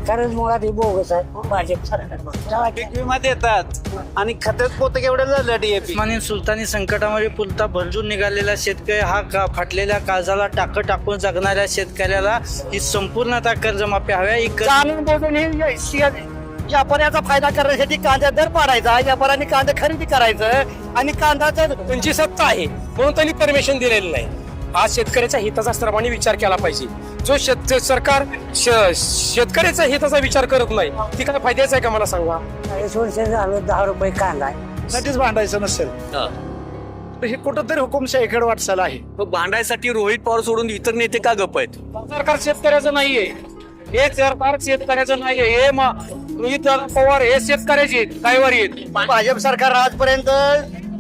सरकारच मुळात हे बोगस आहे भाजप सरकार. पीक विमा देतात आणि खतात पोतं केवढं झालं डीएपी. उस्मानी सुलतानी संकटामध्ये पुलता भंजून निघालेला शेतकरी हा फाटलेल्या काळजाला टाकं टाकून जगणाऱ्या शेतकऱ्याला ही संपूर्णतः कर्जमाफी हव्या. ही जाणून बघून हे व्यापाऱ्याचा फायदा करण्यासाठी कांदा दर पाडायचा, व्यापाऱ्याने कांदा खरेदी करायचं आणि कांद्याचं त्यांची सत्ता आहे म्हणून त्यांनी परमिशन दिलेलं नाही. आज शेतकऱ्याच्या हिताचा सर्वांनी विचार केला पाहिजे. जो सरकार शेतकऱ्याच्या हिताचा विचार करत नाही ती काय फायद्याचं आहे का मला सांगा. 40 वर्ष झालं 10 रुपये कांदा आहे. साठीच भांडायचं नसेल तर हे कुठंतरी हुकुमशाहीकडे वाटचाल आहे. भांडायसाठी रोहित पवार सोडून इतर नेते का गप्प आहेत? सरकार शेतकऱ्याचं नाहीये, हे सरकार शेतकऱ्याचं नाहीये. हे रोहित पवार हे शेतकऱ्याचे आहेत, कायवर आहेत. भाजप सरकार आजपर्यंत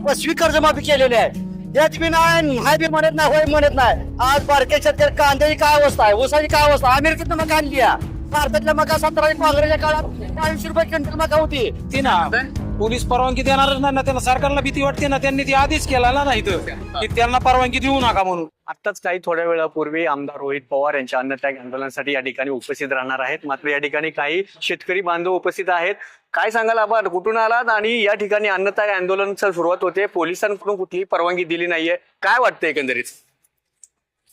25 कर्जमाफी केलेली आहे. याच बी नाही बी म्हणत नाही, होय म्हणत नाही. आज बारके शेतकरी कांद्याची काय अवस्था आहे, ऊसाची काय अवस्था. अमेरिकेतनं मका आणली आहे. भारतातल्या मका 17 काँग्रेसच्या काळात 40 रुपये क्विंटल मका होती. ती ना पोलीस परवानगी देणारच नाही ना, त्यांना सरकारला भीती वाटते ना, त्यांनी ती आधीच केला ना इथं की त्यांना परवानगी देऊ नका म्हणून. आताच काही थोड्या वेळापूर्वी आमदार रोहित पवार यांच्या अन्नत्याग आंदोलनासाठी या ठिकाणी उपस्थित राहणार आहेत. मात्र या ठिकाणी काही शेतकरी बांधव उपस्थित आहेत. काय सांगाल आपण, कुठून आलात आणि या ठिकाणी अन्नत्याग आंदोलनाची सुरुवात होते, पोलिसांकडून कुठलीही परवानगी दिली नाहीये, काय वाटतं एकंदरीत?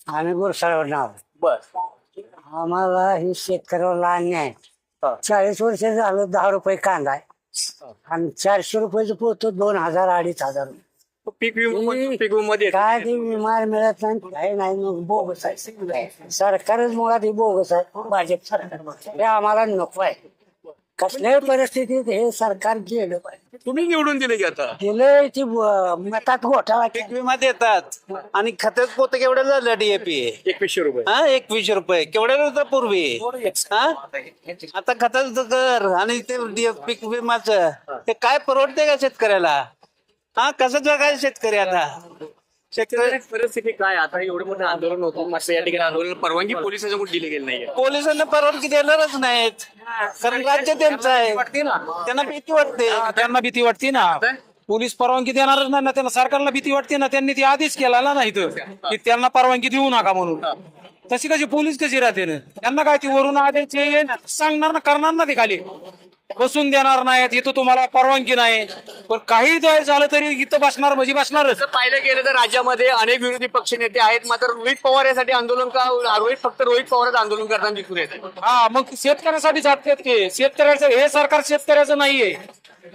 आम्ही गुरसाळवर नाव बस आम्हाला ही शेतकऱ्याला अन्याय. 40 वर्ष झालं 10 रुपये कांदा आहे आणि 400 रुपयाचं पोत 2000-2500. पीक विमा मध्ये काय ते विमा मिळत नाही, काही नाही. मग बोगस आहे सरकारच मुळात हे बोगस आहे भाजप सरकार. हे आम्हाला नको आहे. कसल्याही परिस्थितीत हे सरकार गेलं पाहिजे. तुम्ही निवडून दिले की आता गेलं ती मतात घोटाळा पीक विमा देतात आणि खतात पोतं केवढं झालं डीएपी. 2100 रुपये. 21 रुपये केवढ्या होतं पूर्वी. हा? आता खताचं कर आणि ते पीक विमाचं ते काय परवडते का शेतकऱ्याला. हा कसं जगायचं शेतकरी आता. शेतकरी परिस्थिती काय आता, एवढं मोठं आंदोलन होतं, मात्र या ठिकाणी आंदोलन परवानगी पोलिसांकडून दिली गेली नाहीये. पोलिसांना परवानगी देणारच नाहीत कारण राज्य त्यांचं आहे. त्यांना भीती वाटते. त्यांना भीती वाटते ना, पोलीस परवानगी देणारच नाही ना, त्यांना सरकारला भीती वाटते ना, त्यांनी ती आधीच केला ना इथं की त्यांना परवानगी देऊ नका म्हणून. तशी कशी पोलीस कशी राहते ना, त्यांना काय ती वरून आदेश सांगणार ना, करणार ना, ते खाली बसून देणार नाहीत. इथं तुम्हाला परवानगी नाही, पण काही झालं तरी इथं बसणार म्हणजे बसणारच. जर पाहिलं गेलं तर राज्यामध्ये अनेक विरोधी पक्ष नेते आहेत, मात्र रोहित पवार यासाठी आंदोलन का फक्त रोहित पवारच आंदोलन करताना दिसून येत आहे. हा, मग शेतकऱ्यासाठी जातात ते. शेतकऱ्याचं हे सरकार शेतकऱ्याचं नाहीये,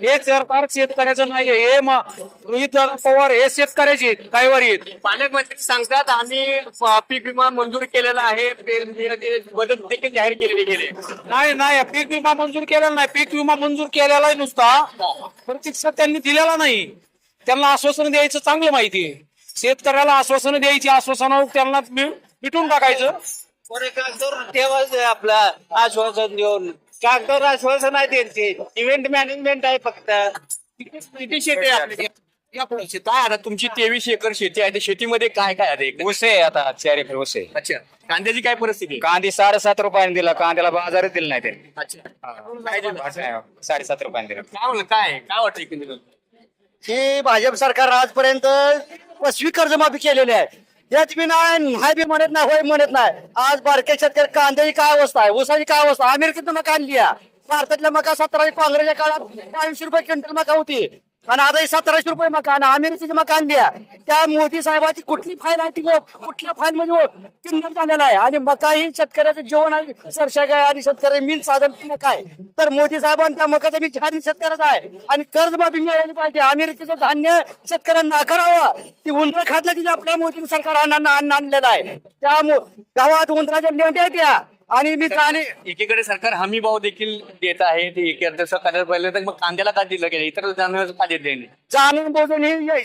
हे सरकार शेतकऱ्याचं नाहीये. हे रोहित पवार हे शेतकऱ्याचे आहेत, कायवर आहेत. पालकमंत्री सांगतात आम्ही पीक विमा मंजूर केलेला आहे, मदत देखील जाहीर केलेली गेली. नाही पीक विमा मंजूर केलेला नाही. पीक विमा मंजूर केलेला आहे नुसता, प्रत्यक्षात त्यांनी दिलेला नाही. त्यांना आश्वासन द्यायचं चांगलं माहिती आहे. शेतकऱ्याला आश्वासन द्यायची, आश्वासनावर त्यांना मिटून टाकायचं. ठेवायचं आपलं आश्वासन देऊन. कागदावर आश्वासन आहे त्यांचे. इव्हेंट मॅनेजमेंट आहे फक्त. किती शेती आहे आपली? काय आता तुमची 23 एकर शेती आहे, त्या शेतीमध्ये काय काय आहे? ऊस आहे आता 4 एकर ऊस आहे. अच्छा, कांद्याची काय परिस्थिती आहे? कांदे 7.5 रुपयाने दिला, कांद्याला बाजारच दिला नाही त्यांनी. अच्छा, काय दिलं? 7.5 रुपयाने दिला. काय म्हणलं, काय वाटतं एकंदरीत? ही भाजप सरकार आजपर्यंत 25 कर्जमाफी केलेली आहे. याच बी नाही बी म्हणत नाही, होय म्हणत नाही. आज बारके शेतकरी कांद्याची काय अवस्था आहे, ऊसाची काय अवस्था. अमेरिकेतनं मका आणली आहे. भारतातल्या मका 17 काँग्रेसच्या काळात 40 रुपये क्विंटल मका होती आणि आता 1700 रुपये मका आणि अमेरिकेची मका आणली आहे. त्या मोदी साहेबाची कुठली फाईल आहे ती कुठल्या फाईल मध्ये किंमत झालेला आहे. आणि मका ही शेतकऱ्याचं जेवण आहे, सरशाग आहे आणि शेतकरी मिल साधन मका आहे. तर मोदी साहेबांनी त्या मकाचा बी छान शेतकऱ्याचा आहे आणि कर्जमाफी मिळाली पाहिजे. अमेरिकेचं धान्य शेतकऱ्यांना नाकारावं. ती उंदरं खातलं तिथे आपल्या मोदी सरकार अन्न आणलेलं आहे. त्या गावात उंदराच्या लेंड्या त्या आणि मी एकीकडे सरकार हमी भाव देखील देत आहे, ते एकीकडे सरकार पाहिलं तर मग कांद्याला का दिलं गेलं, इतर जाणवं का देत नाही? जाणून बघून हे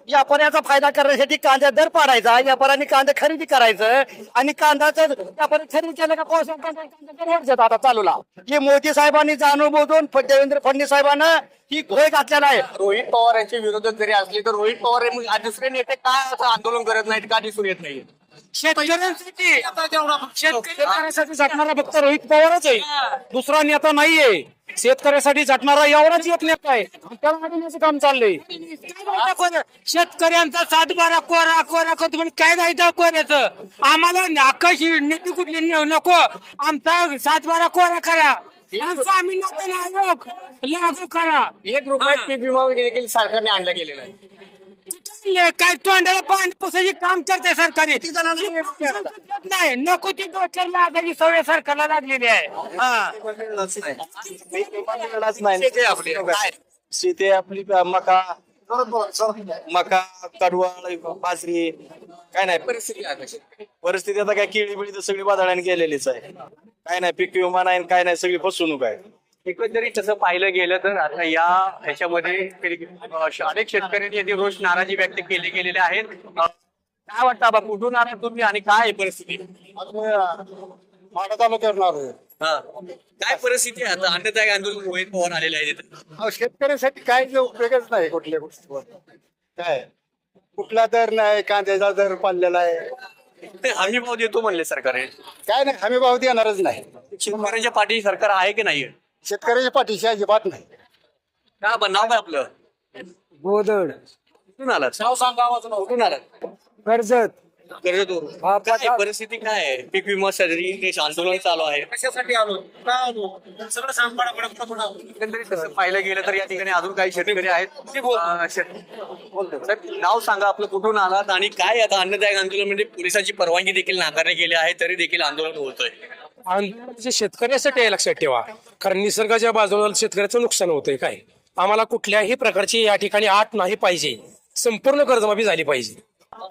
व्यापाऱ्याचा फायदा करण्यासाठी कांदा दर पाडायचा, व्यापाऱ्याने कांदा खरेदी करायचं आणि कांद्याचं व्यापारी खरेदी केलं का पावसाळ्यात आता चालूला. हे मोदी साहेबांनी जाणून बघून देवेंद्र फडणवीस साहेबांना ही घोळ घातलेला आहे. रोहित पवार यांचे विरोधक जरी असले तर रोहित पवार दुसरे नेते का असं आंदोलन करत नाहीत, का दिसून येत नाही? शेतकऱ्यांसाठी झटणारा फक्त रोहित पवारच आहे, दुसरा नेता नाहीये. शेतकऱ्यासाठी झटणारा एवढाच एक नेता आहे त्याला अडवण्याचं काम चाललंय. शेतकऱ्यांचा 7-12 कोरा कोरा करतो पण काय नाही कोऱ्याचं. आम्हाला आकाश नीती कुठली नको. आमचा 7-12 कोरा करा. आम्ही लागू करा. 1 रुपयात पीक विमा देखील सरकारने आणला गेलेला आहे. काय तोंडाला पाणी पुसायचे काम करते सरकारी नाही. नको ती डोक्याला लागायची सवय सरकारला लागलेली आहे. शेती आपली मका कडवळ बाजरी काय नाही परिस्थिती आता काय केळी बिळी तर सगळी बाजाराने गेलेलीच आहे. काय नाही पीक विमा नाही काय नाही सगळी फसवणूक आहे. एकंदरीत तसं पाहिलं गेलं तर आता या ह्याच्यामध्ये अनेक शेतकऱ्यांनी याची रोष नाराजी व्यक्त केली गेलेली आहेत. काय वाटतं बाबा कुठून आला तुम्ही आणि काय आहे परिस्थिती? माडा तालुक्यावर काय परिस्थिती आहे आता? अन्नदायक आंदोलन रोहित पवार आलेले आहेत इथं. शेतकऱ्यांसाठी काय उपयोगच नाही कुठल्या गोष्टीवर. काय कुठला दर नाही कांद्याचा दर पाडलेला आहे. हमी भाव देतो म्हणले सरकारने. काय नाही हमी भाव देणारच नाही. शेतकऱ्यांच्या पाठी सरकार आहे की नाही? शेतकऱ्याच्या पाठीशी अजिबात नाही. का बरं नाव काय आपलं? गोदड कुठून आलात? नाव सांगा. कुठून आलात? कर्जत कर्जतवरून. काय परिस्थिती काय आहे? पीक विमा सदरी आंदोलन चालू आहे. कशासाठी आलो सगळं सांग. एकंदरीत तसं पाहिलं गेलं तर या ठिकाणी अजून काही शेतकरी आहेत. सर, नाव सांगा आपलं, कुठून आलात आणि काय आता अन्नदायक आंदोलन म्हणजे पोलिसांची परवानगी देखील नाकारण्यात गेली आहे तरी देखील आंदोलन होतोय. आंदोलन शेतकऱ्यासाठी आहे लक्षात ठेवा. कारण निसर्गाच्या बाजूला शेतकऱ्याचं नुकसान होतंय. काय आम्हाला कुठल्याही प्रकारची या ठिकाणी आट नाही पाहिजे. संपूर्ण कर्जमाफी झाली पाहिजे.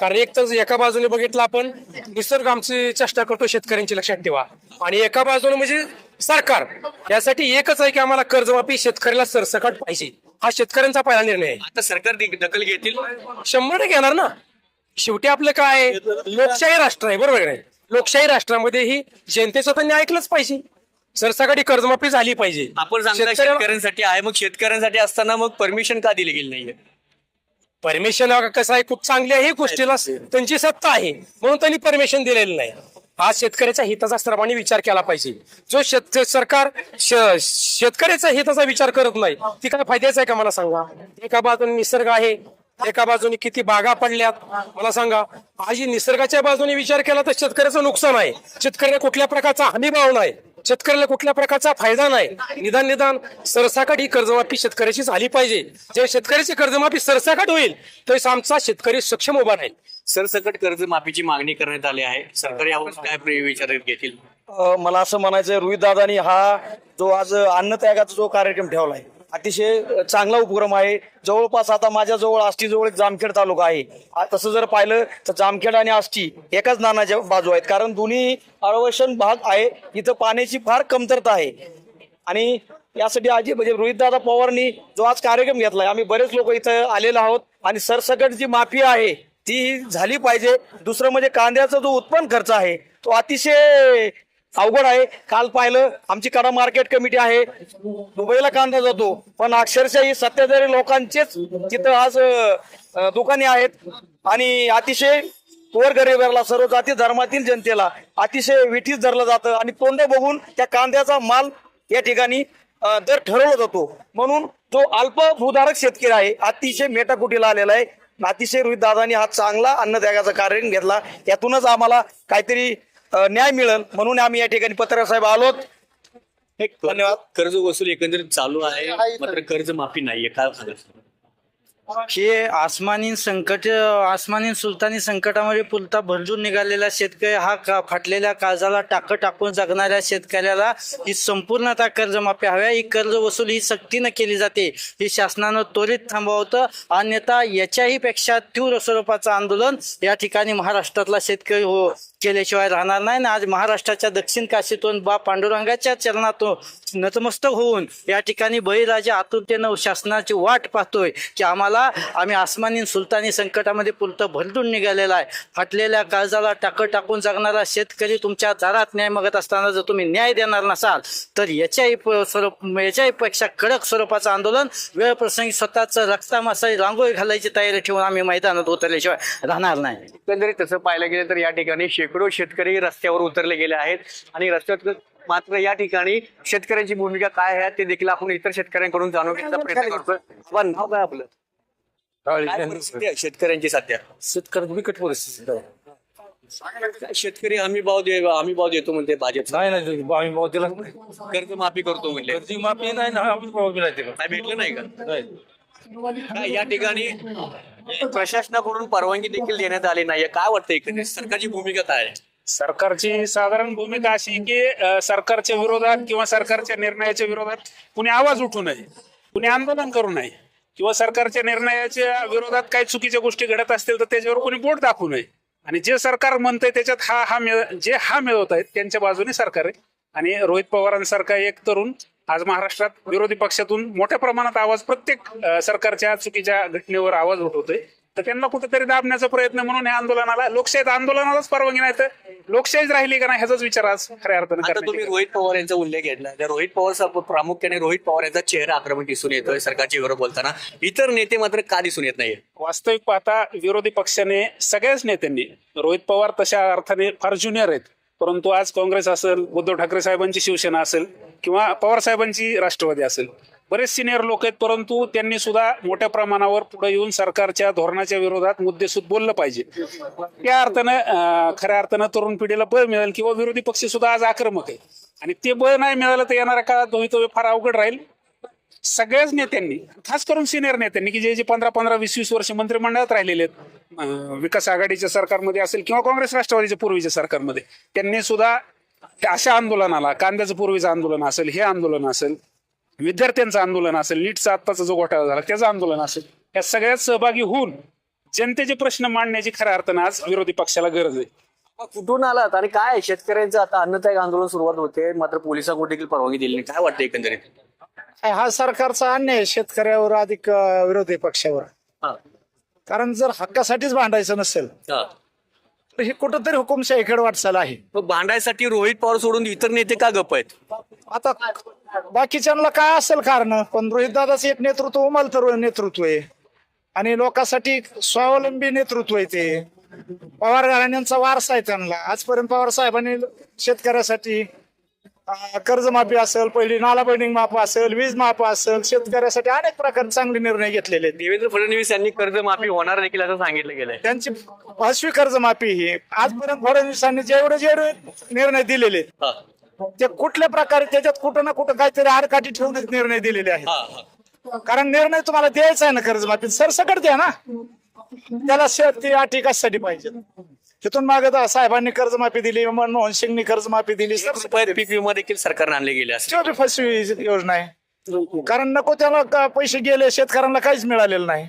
कारण एक तर एका बाजूने बघितलं आपण निसर्ग आमची चेष्टा करतो शेतकऱ्यांची लक्षात ठेवा आणि एका बाजूने म्हणजे सरकार. यासाठी एकच आहे की आम्हाला कर्जमाफी शेतकऱ्याला सरसकट पाहिजे. हा शेतकऱ्यांचा पहिला निर्णय आहे. आता सरकार दखल घेतील. 100% घेणार ना. शेवटी आपलं काय आहे, लोकशाही राष्ट्र आहे बरोबर आहे. लोकशाही राष्ट्रामध्ये ही जनतेचं तर ऐकलंच पाहिजे. सरसकट कर्जमाफी झाली पाहिजे. आपण सांगता शेतकऱ्यांसाठी आहे, मग शेतकऱ्यांसाठी असताना मग परमिशन का दिली गेली नाहीये? परमिशन कसं आहे, खूप चांगली आहे ही गोष्टीला त्यांची सत्ता आहे म्हणून त्यांनी परमिशन दिलेलं नाही. आज शेतकऱ्याच्या हिताचा सर्वांनी विचार केला पाहिजे. जो सरकार शेतकऱ्याच्या हिताचा विचार करत नाही ती काय फायद्याचं आहे का मला सांगा. एका बाजूने निसर्ग आहे, एका बाजूने किती बागा पडल्यात मला सांगा. आज निसर्गाच्या बाजूने विचार केला तर शेतकऱ्याचं नुकसान आहे. शेतकऱ्याला कुठल्या प्रकारचा हमीभाव नाही, शेतकऱ्याला कुठल्या प्रकारचा फायदा नाही. निदान सरसकट ही कर्जमाफी शेतकऱ्याची झाली पाहिजे. जे शेतकऱ्याची कर्जमाफी सरसकट होईल तर आमचा शेतकरी सक्षम उभा राहील. सरसकट कर्जमाफीची मागणी करण्यात आली आहे. सरकार यावर काय विचार घेतील? मला असं म्हणायचंय रोहित दादानी हा जो आज अन्नत्यागाचा जो कार्यक्रम ठेवलाय अतिशय चांगला उपक्रम आहे. जवळपास आता माझ्या जवळ आष्टी जवळ एक जामखेड तालुका आहे. तसं जर पाहिलं तर जामखेड आणि आष्टी एकाच नाण्याच्या बाजू आहेत. कारण दोन्ही अळवशन भाग आहे. इथं पाण्याची फार कमतरता आहे आणि यासाठी आजी म्हणजे रोहितदादा पवारनी जो आज कार्यक्रम घेतलाय आम्ही बरेच लोक इथं आलेलो आहोत आणि सरसकट जी माफी आहे ती झाली पाहिजे. दुसरं म्हणजे कांद्याचा जो उत्पन्न खर्च आहे तो अतिशय अवघड आहे. काल पाहिलं आमची कडा मार्केट कमिटी आहे, दुबईला कांदा जातो पण अक्षरशः ही सत्तेधारी लोकांचेच तिथं आज दुकाने आहेत आणि अतिशय गोरगरिबाला सर्व जाती धर्मातील जनतेला अतिशय विठीस धरलं जातं आणि तोंड बघून त्या कांद्याचा माल या ठिकाणी दर ठरवला जातो. म्हणून जो अल्प भूधारक शेतकरी आहे अतिशय मेटाकुटीला आलेला आहे. अतिशय रोहित दादांनी हा चांगला अन्नत्यागाचा कार्यक्रम घेतला. यातूनच आम्हाला काहीतरी न्याय मिळेल म्हणून आम्ही या ठिकाणी पत्रकार साहेब आलोत. धन्यवाद. कर्ज वसूल एकंदरीत चालू आहे मात्र कर्ज माफी नाहीये. काय सांगाल? हे आसमानी सुलतानी संकटामध्ये पुलता भंजून निघालेला शेतकरी हा फाटलेल्या काळजाला टाकं टाकून जगणाऱ्या शेतकऱ्याला ही संपूर्णतः कर्जमाफी हव्या. ही कर्ज वसुली ही सक्तीनं केली जाते. ही शासनानं त्वरित थांबवतं अन्यथा याच्याही पेक्षा तीव्र स्वरूपाचं आंदोलन या ठिकाणी महाराष्ट्रातला शेतकरी केल्याशिवाय राहणार नाही. आणि आज महाराष्ट्राच्या दक्षिण काशीतून बा पांडुरंगाच्या चरणातून नतमस्तक होऊन या ठिकाणी बळीराजा आतुरतेनं शासनाची वाट पाहतोय की आम्ही आसमानी सुलतानी संकटामध्ये पुलतं भरडून निघालेला आहे. फाटलेल्या काळजाला टाकं टाकून जगणारा शेतकरी तुमच्या दारात न्याय मागत असताना जर तुम्ही न्याय देणार नसाल तर याच्याही पेक्षा कडक स्वरूपाचं आंदोलन वेळ प्रसंगी स्वतःचं रक्तामासाई रांगोळी घालायची तयारी ठेवून आम्ही मैदानात उतरल्याशिवाय राहणार नाही. एकंदरीत तसं पाहायला गेलं तर या ठिकाणी शेकडो शेतकरी रस्त्यावर उतरले गेले आहेत आणि रस्त्यावर मात्र या ठिकाणी शेतकऱ्यांची भूमिका काय आहे ते देखील आपण इतर शेतकऱ्यांकडून जाणून घेण्याचा प्रयत्न करतोय. पण नाव काय आपलं? काय परिस्थिती आहे शेतकऱ्यांची सध्या? शेतकऱ्याची बिकट परिस्थिती शेतकरी हमी भाव देतो म्हणते भाजप. नाही आम्ही भाव दिला कर्जमाफी करतो म्हणले. कर्ज माफी नाही ना आम्ही भाव दिला काय भेटलं नाही का? काय या ठिकाणी प्रशासनाकडून परवानगी देखील देण्यात आली नाहीये. काय वाटतं एकंदरीत सरकारची भूमिका काय आहे? सरकारची साधारण भूमिका अशी की सरकारच्या विरोधात किंवा सरकारच्या निर्णयाच्या विरोधात कुणी आवाज उठू नये, कुणी आंदोलन करू नये किंवा सरकारच्या निर्णयाच्या विरोधात काही चुकीच्या गोष्टी घडत असतील तर त्याच्यावर कोणी बोट दाखवू नये. आणि जे सरकार म्हणतंय त्याच्यात हा मिळवत आहेत त्यांच्या बाजूने सरकार आहे. आणि रोहित पवारांसारखा एक तरुण आज महाराष्ट्रात विरोधी पक्षातून मोठ्या प्रमाणात आवाज प्रत्येक सरकारच्या चुकीच्या घटनेवर आवाज उठवतोय. तर त्यांना कुठेतरी दाबण्याचा प्रयत्न म्हणून या आंदोलनाला, लोकशाहीत आंदोलनालाच परवानगी नाही तर लोकशाहीच राहिली का नाही ह्याचाच विचार आज खऱ्या अर्थानं आता तुम्ही रोहित पवार यांचा उल्लेख घेतला. त्या रोहित पवार प्रामुख्याने रोहित पवार यांचा चेहरा आक्रमक दिसून येतोय सरकारच्या विरोधात बोलताना. इतर नेते मात्र का दिसून येत नाहीये? वास्तविक पाहता विरोधी पक्षाने सगळ्याच नेत्यांनी, रोहित पवार तशा अर्थाने फार ज्युनियर आहेत, परंतु आज काँग्रेस असेल, उद्धव ठाकरे साहेबांची शिवसेना असेल किंवा पवार साहेबांची राष्ट्रवादी असेल, बरेच सिनियर लोक आहेत, परंतु त्यांनी सुद्धा मोठ्या प्रमाणावर पुढे येऊन सरकारच्या धोरणाच्या विरोधात मुद्देसूद बोललं पाहिजे. त्या अर्थानं खऱ्या अर्थानं तरुण पिढीला बळ मिळेल किंवा विरोधी पक्ष सुद्धा आज आक्रमक आहे आणि ते बळ नाही मिळालं तर येणाऱ्या काळात भवितव्य फार अवघड राहील. सगळ्याच नेत्यांनी, खास करून सिनियर नेत्यांनी की जे 15-20 वर्ष मंत्रिमंडळात राहिलेले आहेत, विकास आघाडीच्या सरकारमध्ये असेल किंवा काँग्रेस राष्ट्रवादीच्या पूर्वीच्या सरकारमध्ये, त्यांनी सुद्धा अशा आंदोलनाला, कांद्याचं पूर्वीचं आंदोलन असेल, हे आंदोलन असेल, विद्यार्थ्यांचं आंदोलन असेल, नीटचा आत्ताचा जो घोटाळा झाला त्याचं आंदोलन असेल, या सगळ्यात सहभागी होऊन जनतेचे प्रश्न मांडण्याची खऱ्या अर्थानं आज विरोधी पक्षाला गरज आहे. कुठून आलात आणि काय शेतकऱ्यांचं आता अन्नत्याग आंदोलन सुरुवात होते मात्र पोलिसांकडून देखील परवानगी दिली नाही. काय वाटतं एकंदरीत? हा सरकारचा अन्याय शेतकऱ्यावर अधिक विरोधी पक्षावर. कारण जर हक्कासाठीच भांडायचं नसेल तर हे कुठंतरी हुकुमशाहीकडे वाटचाल आहे. भांडायसाठी रोहित पवार सोडून इतर नेते का गप्प आहेत? आता बाकीच्यांना काय असेल कारण, पण रोहित दादाचं एक नेतृत्व उमलतं नेतृत्व आहे आणि लोकांसाठी स्वावलंबी नेतृत्व आहे. ते पवार घराण्यांचा वारसा आहे त्यांना. आजपर्यंत पवार साहेबांनी शेतकऱ्यासाठी कर्जमाफी असेल, पहिली नाला बंडिंग माफ असेल, वीज माफ असेल, शेतकऱ्यासाठी अनेक प्रकारचे चांगले निर्णय घेतलेले आहेत. देवेंद्र फडणवीस यांनी कर्जमाफी होणार देखील असं सांगितलं गेलंय. त्यांची पाचवी कर्जमाफी ही आजपर्यंत फडणवीसांनी जेवढे निर्णय दिलेले ते कुठल्या प्रकारे त्याच्यात कुठं ना कुठं काहीतरी आडकाठी ठेवून निर्णय दिलेले आहेत. कारण निर्णय तुम्हाला द्यायचा आहे ना कर्जमाफी, सरसकट द्या ना. त्याला शेती अटी कशासाठी पाहिजे? तिथून मागे साहेबांनी कर्जमाफी दिली, मनमोहन सिंगनी कर्जमाफी दिली, पीक विमा देखील सरकारने आणले गेले असते. तेव्हा फसवी योजना आहे. कारण नको त्याला पैसे गेले, शेतकऱ्यांना काहीच मिळालेलं नाही.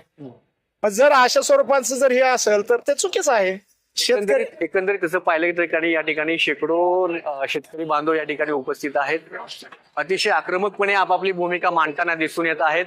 जर अशा स्वरूपाचं जर हे असेल तर ते चुकीचं आहे. एकंदरीत तसं पाहिलं तर या ठिकाणी शेकडो शेतकरी बांधव या ठिकाणी उपस्थित आहेत. अतिशय आक्रमकपणे आपापली भूमिका मांडताना दिसून येत आहेत.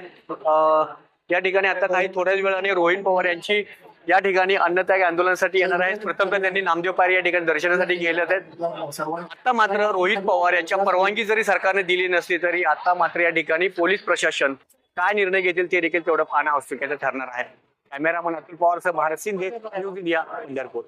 या ठिकाणी आता काही थोड्याच वेळाने रोहित पवार यांची या ठिकाणी अन्नत्याग आंदोलनासाठी येणार आहेत. प्रथम त्यांनी नामदेव पारी या ठिकाणी दर्शनासाठी गेले आहेत. आता मात्र रोहित पवार यांच्या परवानगी जरी सरकारने दिली नसली तरी आता मात्र या ठिकाणी पोलीस प्रशासन काय निर्णय घेतील ते देखील तेवढं पाहणं आवश्यक ठरणार आहे. कॅमेरामन अतुल पवारसह भारत शिंदे, न्यूज इंडिया, पंढरपूर.